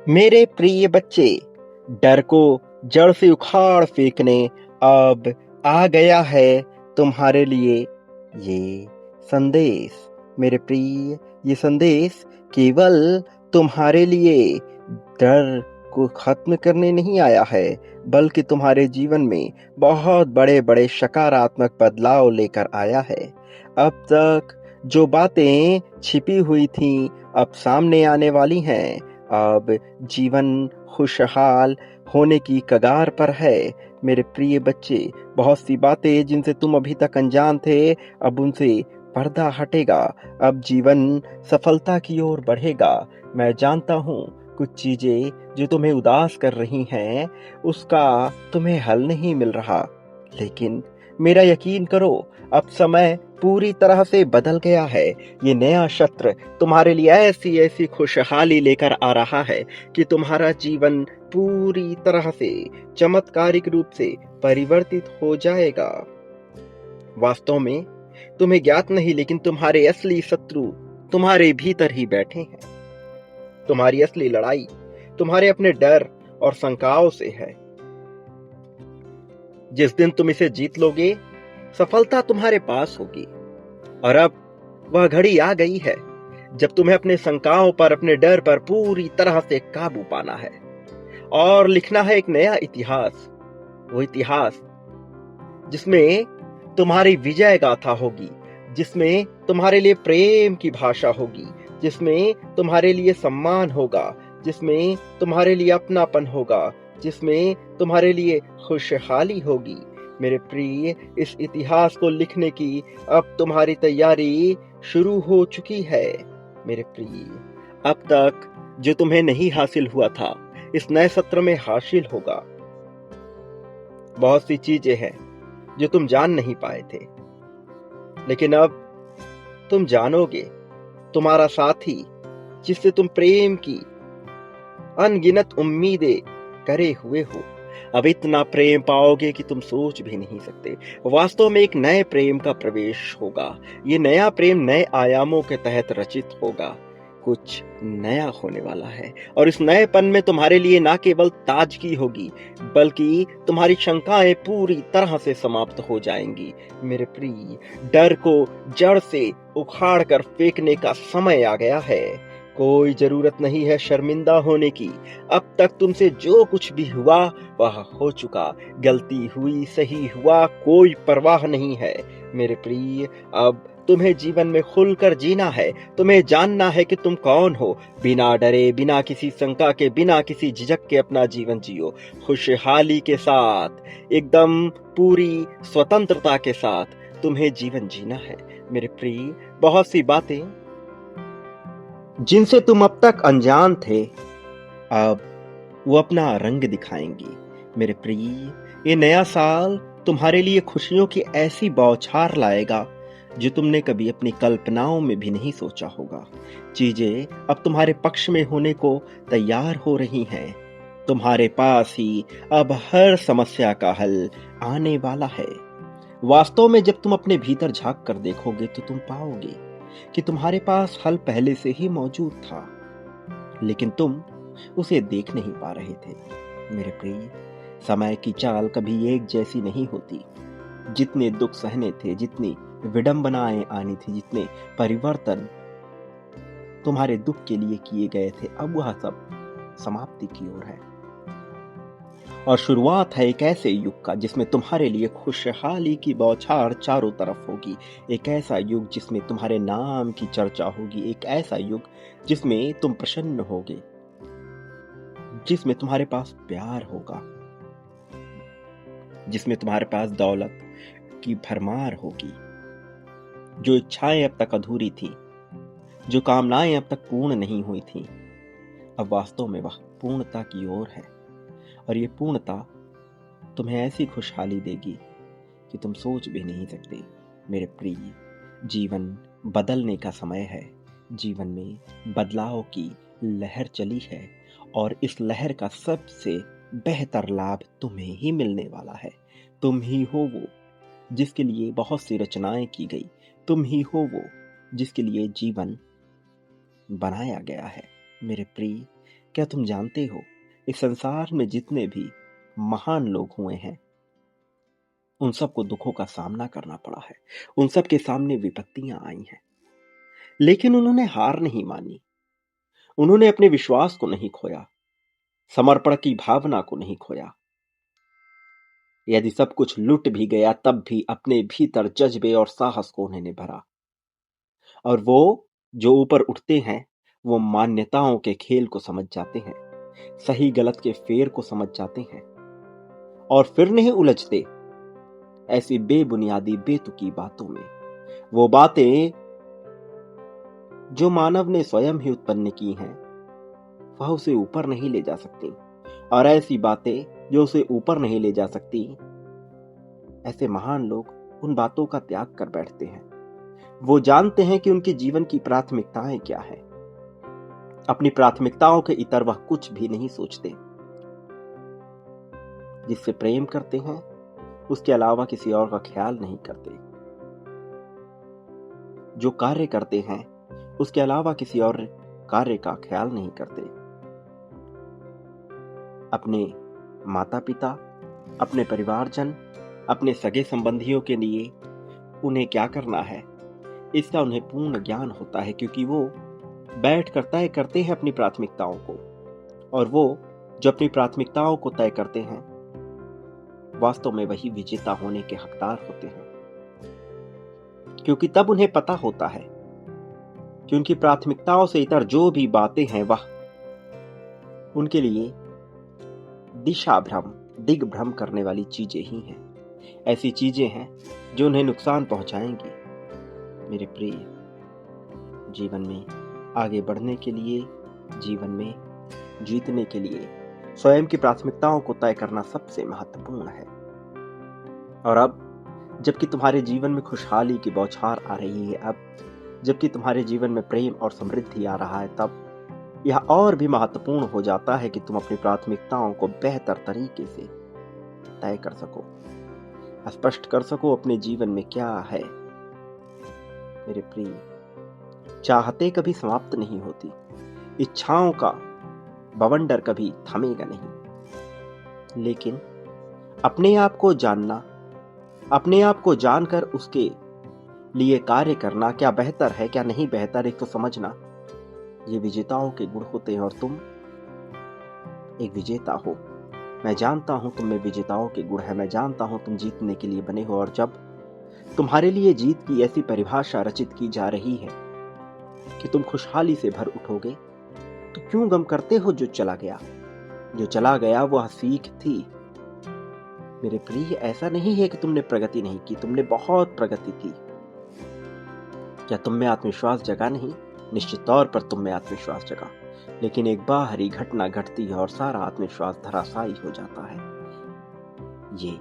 मेरे प्रिय बच्चे, डर को जड़ से उखाड़ फेंकने अब आ गया है तुम्हारे लिए ये संदेश। मेरे प्रिय, ये संदेश केवल तुम्हारे लिए डर को खत्म करने नहीं आया है, बल्कि तुम्हारे जीवन में बहुत बड़े बड़े सकारात्मक बदलाव लेकर आया है। अब तक जो बातें छिपी हुई थीं, अब सामने आने वाली हैं। अब जीवन खुशहाल होने की कगार पर है। मेरे प्रिय बच्चे, बहुत सी बातें जिनसे तुम अभी तक अनजान थे, अब उनसे पर्दा हटेगा। अब जीवन सफलता की ओर बढ़ेगा। मैं जानता हूँ कुछ चीजें जो तुम्हें उदास कर रही हैं, उसका तुम्हें हल नहीं मिल रहा, लेकिन मेरा यकीन करो, अब समय पूरी तरह से बदल गया है। ये नया सत्र तुम्हारे लिए ऐसी ऐसी खुशहाली लेकर आ रहा है कि तुम्हारा जीवन पूरी तरह से चमत्कारिक रूप से परिवर्तित हो जाएगा। वास्तव में तुम्हें ज्ञात नहीं, लेकिन तुम्हारे असली शत्रु तुम्हारे भीतर ही बैठे हैं। तुम्हारी असली लड़ाई तुम्हारे अपने डर और शंकाओं से है। जिस दिन तुम इसे जीत लोगे, सफलता तुम्हारे पास होगी। और अब वह घड़ी आ गई है जब तुम्हें अपने शंकाओं पर, अपने डर पर पूरी तरह से काबू पाना है और लिखना है एक नया इतिहास। वो इतिहास जिसमें तुम्हारी विजय गाथा होगी, जिसमें तुम्हारे लिए प्रेम की भाषा होगी, जिसमें तुम्हारे लिए सम्मान होगा, जिसमें तुम्हारे लिए अपनापन होगा, जिसमें तुम्हारे लिए खुशहाली होगी। मेरे प्रिय, इस इतिहास को लिखने की अब तुम्हारी तैयारी शुरू हो चुकी है। मेरे प्रिय, अब तक जो तुम्हें नहीं हासिल हुआ था, इस नए सत्र में हासिल होगा। बहुत सी चीजें हैं जो तुम जान नहीं पाए थे, लेकिन अब तुम जानोगे। तुम्हारा साथी, जिससे तुम प्रेम की अनगिनत उम्मीदें करे हुए हो, अब इतना प्रेम पाओगे कि तुम सोच भी नहीं सकते। वास्तव में एक नए प्रेम का प्रवेश होगा। ये नया प्रेम नए आयामों के तहत रचित होगा। कुछ नया होने वाला है और इस नएपन में तुम्हारे लिए ना केवल ताजगी होगी, बल्कि तुम्हारी शंकाएं पूरी तरह से समाप्त हो जाएंगी। मेरे प्रिय, डर को जड़ से उखाड़ कर फेंकने का समय आ गया है। कोई जरूरत नहीं है शर्मिंदा होने की। अब तक तुमसे जो कुछ भी हुआ वह हो चुका। गलती हुई, सही हुआ, कोई परवाह नहीं है। मेरे प्रिय, अब तुम्हें जीवन में खुलकर जीना है। तुम्हें जानना है कि तुम कौन हो। बिना डरे, बिना किसी शंका के, बिना किसी झिझक के अपना जीवन जियो। खुशहाली के साथ, एकदम पूरी स्वतंत्रता के साथ तुम्हें जीवन जीना है। मेरे प्रिय, बहुत सी बातें जिनसे तुम अब तक अनजान थे, अब वो अपना रंग दिखाएंगी। मेरे प्रिय, ये नया साल तुम्हारे लिए खुशियों की ऐसी बौछार लाएगा जो तुमने कभी अपनी कल्पनाओं में भी नहीं सोचा होगा। चीजें अब तुम्हारे पक्ष में होने को तैयार हो रही हैं। तुम्हारे पास ही अब हर समस्या का हल आने वाला है। वास्तव में जब तुम अपने भीतर झांक कर देखोगे तो तुम पाओगे कि तुम्हारे पास हल पहले से ही मौजूद था, लेकिन तुम उसे देख नहीं पा रहे थे। मेरे प्रिय, समय की चाल कभी एक जैसी नहीं होती। जितने दुख सहने थे, जितनी विडंबनाएं आनी थी, जितने परिवर्तन तुम्हारे दुख के लिए किए गए थे, अब वह सब समाप्ति की ओर है और शुरुआत है एक ऐसे युग का जिसमें तुम्हारे लिए खुशहाली की बौछार चारों तरफ होगी। एक ऐसा युग जिसमें तुम्हारे नाम की चर्चा होगी। एक ऐसा युग जिसमें तुम प्रसन्न होगे, जिसमें तुम्हारे पास प्यार होगा, जिसमें तुम्हारे पास दौलत की भरमार होगी। जो इच्छाएं अब तक अधूरी थी, जो कामनाएं अब तक पूर्ण नहीं हुई थी, अब वास्तव में वह पूर्णता की ओर है। और ये पूर्णता तुम्हें ऐसी खुशहाली देगी कि तुम सोच भी नहीं सकते। मेरे प्रिय, जीवन बदलने का समय है। जीवन में बदलाव की लहर चली है और इस लहर का सबसे बेहतर लाभ तुम्हें ही मिलने वाला है। तुम ही हो वो जिसके लिए बहुत सी रचनाएं की गई। तुम ही हो वो जिसके लिए जीवन बनाया गया है। मेरे प्रिय, क्या तुम जानते हो, इस संसार में जितने भी महान लोग हुए हैं, उन सबको दुखों का सामना करना पड़ा है। उन सब के सामने विपत्तियां आई हैं, लेकिन उन्होंने हार नहीं मानी। उन्होंने अपने विश्वास को नहीं खोया, समर्पण की भावना को नहीं खोया। यदि सब कुछ लुट भी गया, तब भी अपने भीतर जज्बे और साहस को उन्होंने भरा। और वो जो ऊपर उठते हैं, वो मान्यताओं के खेल को समझ जाते हैं, सही गलत के फेर को समझ जाते हैं, और फिर नहीं उलझते ऐसी बेबुनियादी बेतुकी बातों में। वो बातें जो मानव ने स्वयं ही उत्पन्न की हैं, वह उसे ऊपर नहीं ले जा सकती। और ऐसी बातें जो उसे ऊपर नहीं ले जा सकती, ऐसे महान लोग उन बातों का त्याग कर बैठते हैं। वो जानते हैं कि उनके जीवन की प्राथमिकताएं क्या है। अपनी प्राथमिकताओं के इतर वह कुछ भी नहीं सोचते। जिससे प्रेम करते हैं, उसके अलावा किसी और का ख्याल नहीं करते। जो कार्य करते हैं, उसके अलावा किसी और कार्य का ख्याल नहीं करते। अपने माता पिता, अपने परिवारजन, अपने सगे संबंधियों के लिए उन्हें क्या करना है, इसका उन्हें पूर्ण ज्ञान होता है, क्योंकि वो बैठ कर तय करते हैं अपनी प्राथमिकताओं को। और वो जो अपनी प्राथमिकताओं को तय करते हैं, वास्तव में वही विजेता होने के हकदार होते हैं। क्योंकि तब उन्हें पता होता है कि उनकी प्राथमिकताओं से इतर जो भी बातें हैं, वह उनके लिए दिशा भ्रम, दिग्भ्रम करने वाली चीजें ही हैं। ऐसी चीजें हैं जो उन्हें नुकसान पहुंचाएंगी। मेरे प्रिय, जीवन में आगे बढ़ने के लिए, जीवन में जीतने के लिए स्वयं की प्राथमिकताओं को तय करना सबसे महत्वपूर्ण है। और अब जबकि तुम्हारे जीवन में खुशहाली की बौछार आ रही है, अब जबकि तुम्हारे जीवन में प्रेम और समृद्धि आ रहा है, तब यह और भी महत्वपूर्ण हो जाता है कि तुम अपनी प्राथमिकताओं को बेहतर तरीके से तय कर सको, स्पष्ट कर सको अपने जीवन में क्या है। मेरे प्रिय, चाहते कभी समाप्त नहीं होती, इच्छाओं का बवंडर कभी थमेगा नहीं। लेकिन अपने आप को जानना, अपने आप को जानकर उसके लिए कार्य करना, क्या बेहतर है क्या नहीं बेहतर, एक तो समझना, ये विजेताओं के गुण होते हैं। और तुम एक विजेता हो। मैं जानता हूं तुम में विजेताओं के गुण है। मैं जानता हूं तुम जीतने के लिए बने हो। और जब तुम्हारे लिए जीत की ऐसी परिभाषा रचित की जा रही है कि तुम खुशहाली से भर उठोगे, तो क्यों गम करते हो जो चला गया? जो चला गया वह सीख थी। मेरे प्रिय, ऐसा नहीं है कि तुमने प्रगति नहीं की, तुमने बहुत प्रगति की। क्या तुम में आत्मविश्वास जगा नहीं? निश्चित तौर पर तुम में आत्मविश्वास जगा, लेकिन एक बाहरी घटना घटती है और सारा आत्मविश्वास धराशायी हो जाता है। ये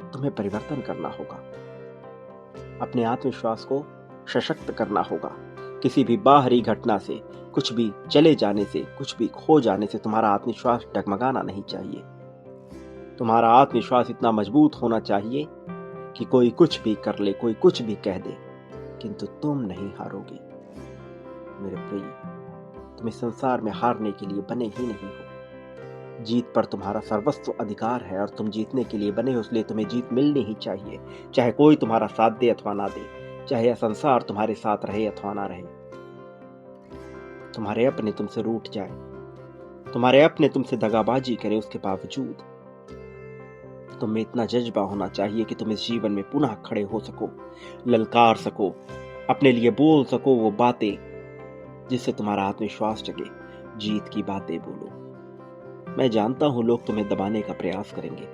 तुम्हें परिवर्तन करना होगा, अपने आत्मविश्वास को सशक्त करना होगा। किसी भी बाहरी घटना से, कुछ भी चले जाने से, कुछ भी खो जाने से तुम्हारा आत्मविश्वास डगमगाना नहीं चाहिए। तुम्हारा आत्मविश्वास इतना मजबूत होना चाहिए कि कोई कुछ भी कर ले, कोई कुछ भी कह दे, किंतु तुम नहीं हारोगे। मेरे प्रिय, तुम इस संसार में हारने के लिए बने ही नहीं हो। जीत पर तुम्हारा सर्वस्व अधिकार है और तुम जीतने के लिए बने हो, इसलिए तुम्हें जीत मिलनी ही चाहिए, चाहे कोई तुम्हारा साथ दे अथवा ना दे, चाहे यह संसार तुम्हारे साथ रहे अथवा ना रहे। तुम्हारे अपने तुमसे रूठ जाए, तुम्हारे अपने तुमसे दगाबाजी करे, उसके बावजूद तुम में इतना जज्बा होना चाहिए कि तुम इस जीवन में पुनः खड़े हो सको, ललकार सको, अपने लिए बोल सको वो बातें जिससे तुम्हारा आत्मविश्वास जगे। जीत की बातें बोलो। मैं जानता हूं लोग तुम्हें दबाने का प्रयास करेंगे,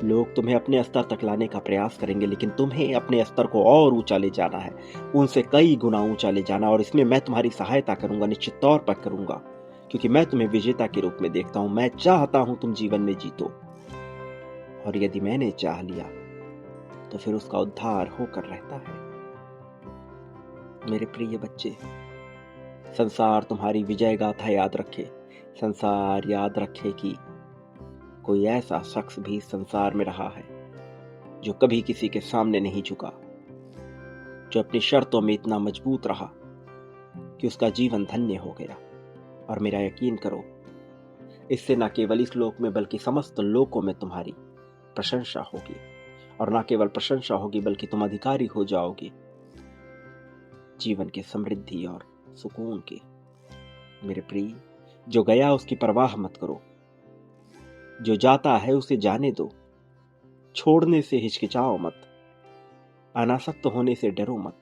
लोग तुम्हें अपने स्तर तक लाने का प्रयास करेंगे, लेकिन तुम्हें अपने स्तर को और ऊंचा ले जाना है, उनसे कई गुना ऊंचा ले जाना। और इसमें मैं तुम्हारी सहायता करूंगा, निश्चित तौर पर करूंगा, क्योंकि मैं तुम्हें विजेता के रूप में देखता हूं। मैं चाहता हूं तुम जीवन में जीतो, और यदि मैंने चाह लिया तो फिर उसका उद्धार होकर रहता है। मेरे प्रिय बच्चे, संसार तुम्हारी विजय गाथा याद रखे। संसार याद रखे कि कोई ऐसा शख्स भी संसार में रहा है जो कभी किसी के सामने नहीं झुका, जो अपनी शर्तों में इतना मजबूत रहा कि उसका जीवन धन्य हो गया। और मेरा यकीन करो, इससे न केवल इस लोक में बल्कि समस्त लोकों में तुम्हारी प्रशंसा होगी, और न केवल प्रशंसा होगी बल्कि तुम अधिकारी हो जाओगे जीवन के समृद्धि और सुकून के। मेरे प्रिय, जो गया उसकी परवाह मत करो, जो जाता है उसे जाने दो, छोड़ने से हिचकिचाओ मत, अनासक्त होने से डरो मत।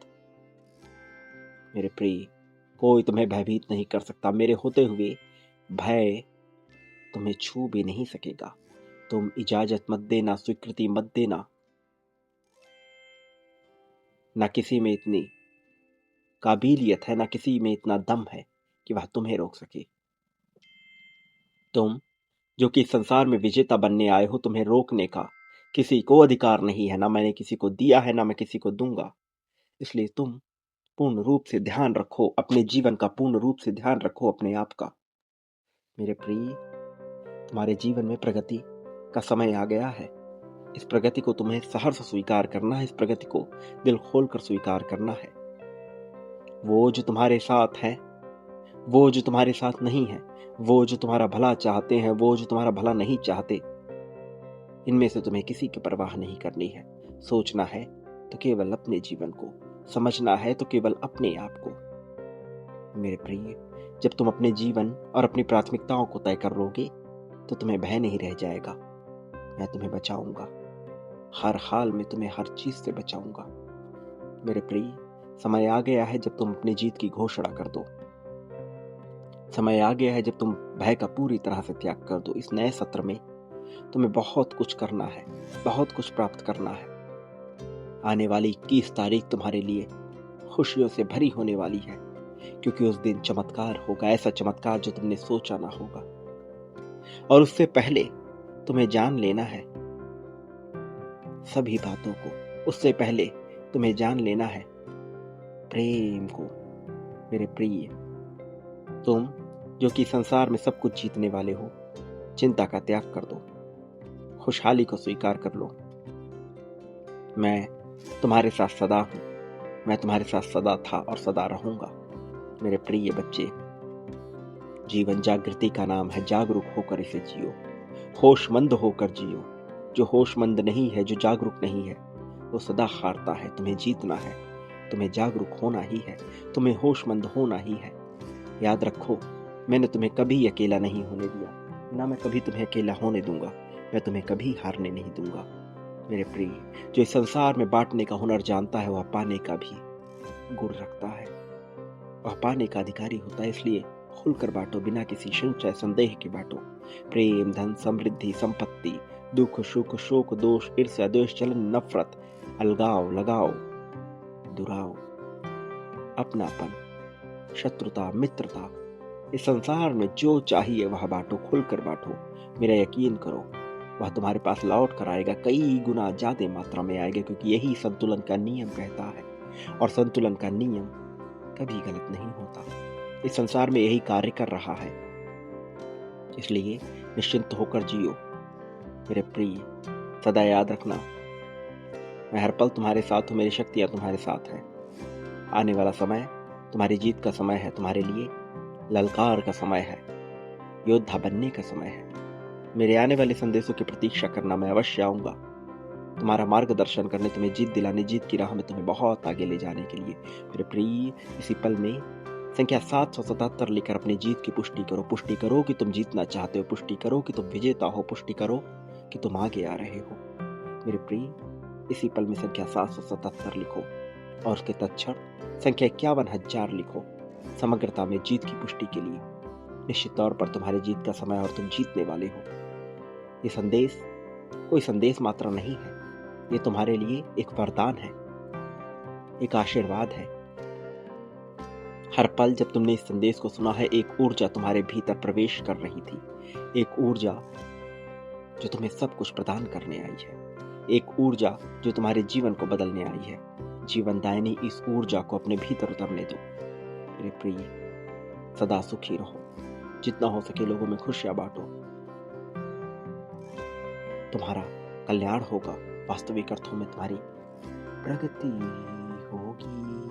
मेरे प्रिय, कोई तुम्हें भयभीत नहीं कर सकता, मेरे होते हुए भय तुम्हें छू भी नहीं सकेगा। तुम इजाजत मत देना, स्वीकृति मत देना, ना किसी में इतनी काबिलियत है, ना किसी में इतना दम है कि वह तुम्हें रोक सके। तुम जो कि संसार में विजेता बनने आए हो, तुम्हें रोकने का किसी को अधिकार नहीं है, ना मैंने किसी को दिया है, ना मैं किसी को दूंगा। इसलिए तुम पूर्ण रूप से ध्यान रखो अपने जीवन का, पूर्ण रूप से ध्यान रखो अपने आप का। मेरे प्रिय, तुम्हारे जीवन में प्रगति का समय आ गया है। इस प्रगति को तुम्हें सहर्ष स्वीकार करना है, इस प्रगति को दिल खोलकर स्वीकार करना है। वो जो तुम्हारे साथ है, वो जो तुम्हारे साथ नहीं है, वो जो तुम्हारा भला चाहते हैं, वो जो तुम्हारा भला नहीं चाहते, इनमें से तुम्हें किसी की परवाह नहीं करनी है। सोचना है तो केवल अपने जीवन को, समझना है तो केवल अपने आप को। मेरे प्रिय, जब तुम अपने जीवन और अपनी प्राथमिकताओं को तय कर लोगे तो तुम्हें भय नहीं रह जाएगा। मैं तुम्हें बचाऊंगा, हर हाल में तुम्हें हर चीज से बचाऊंगा। मेरे प्रिय, समय आ गया है जब तुम अपनी जीत की घोषणा कर दो। समय आ गया है जब तुम भय का पूरी तरह से त्याग कर दो। इस नए सत्र में तुम्हें बहुत कुछ करना है, बहुत कुछ प्राप्त करना है। आने वाली 21 तारीख तुम्हारे लिए खुशियों से भरी होने वाली है, क्योंकि उस दिन चमत्कार होगा, ऐसा चमत्कार जो तुमने सोचा ना होगा। और उससे पहले तुम्हें जान लेना है सभी बातों को, उससे पहले तुम्हें जान लेना है प्रेम को। मेरे प्रिय, तुम जो कि संसार में सब कुछ जीतने वाले हो, चिंता का त्याग कर दो, खुशहाली को स्वीकार कर लो। मैं तुम्हारे साथ सदा हूं, मैं तुम्हारे साथ सदा था और सदा रहूंगा। मेरे प्रिय बच्चे, जीवन जागृति का नाम है, जागरूक होकर इसे जियो, होशमंद होकर जियो। जो होशमंद नहीं है, जो जागरूक नहीं है, वो सदा हारता है। तुम्हें जीतना है, तुम्हें जागरूक होना ही है, तुम्हें होशमंद होना ही है। याद रखो, मैंने तुम्हें कभी अकेला नहीं होने दिया, ना मैं कभी तुम्हें अकेला होने दूंगा। मैं तुम्हें कभी हारने नहीं दूंगा। मेरे प्रिय, जो इस संसार में बांटने का हुनर जानता है, वह पाने का भी गुण रखता है, वह पाने का अधिकारी होता है। इसलिए खुलकर बांटो, बिना किसी संशय संदेह के बांटो। प्रेम, धन, समृद्धि, संपत्ति, दुख, सुख, शोक, दोष, ईर्ष्या, द्वेष, जलन, नफरत, अलगाव, लगाव, दुराव, अपनापन, शत्रुता, मित्रता, इस संसार में जो चाहिए वह बांटो, खुलकर बांटो। मेरा यकीन करो, वह तुम्हारे पास लौट कर आएगा, कई गुना ज्यादा मात्रा में आएगा, क्योंकि यही संतुलन का नियम कहता है, और संतुलन का नियम कभी गलत नहीं होता। इस संसार में यही कार्य कर रहा है। इसलिए निश्चिंत होकर जियो। मेरे प्रिय, सदा याद रखना, मैं हर पल तुम्हारे साथ हूं, मेरी शक्तियां तुम्हारे साथ हैं। आने वाला समय तुम्हारी जीत का समय है, तुम्हारे लिए ललकार का समय है, योद्धा बनने का समय है। मेरे आने वाले संदेशों की प्रतीक्षा करना, मैं अवश्य आऊंगा तुम्हारा मार्गदर्शन करने, तुम्हें जीत दिलाने, जीत की राह में तुम्हें बहुत आगे ले जाने के लिए। मेरे प्रिय, इसी पल में संख्या 777 लेकर अपनी जीत की पुष्टि करो। पुष्टि करो कि तुम जीतना चाहते हो, पुष्टि करो कि तुम विजेता हो, पुष्टि करो कि तुम आगे आ रहे हो। मेरे प्रिय, इसी पल में संख्या 777 लिखो और उसके तत्क्षण संख्या 51,000 लिखो, समग्रता में जीत की पुष्टि के लिए। निश्चित तौर पर तुम्हारी जीत का समय और तुम जीतने वाले हो। ये संदेश कोई संदेश मात्र नहीं है, ये तुम्हारे लिए एक वरदान है, एक आशीर्वाद है। हर पल जब तुमने इस संदेश को सुना है, एक ऊर्जा तुम्हारे भीतर प्रवेश कर रही थी, एक ऊर्जा जो तुम्हें सब कुछ प्रदान करने आई है, एक ऊर्जा जो तुम्हारे जीवन को बदलने आई है। जीवन दायिनी इस ऊर्जा को अपने भीतर उतरने दो। मेरे प्रिय, सदा सुखी रहो, जितना हो सके लोगों में खुशियां बांटो, तुम्हारा कल्याण होगा, वास्तविक अर्थों में तुम्हारी प्रगति होगी।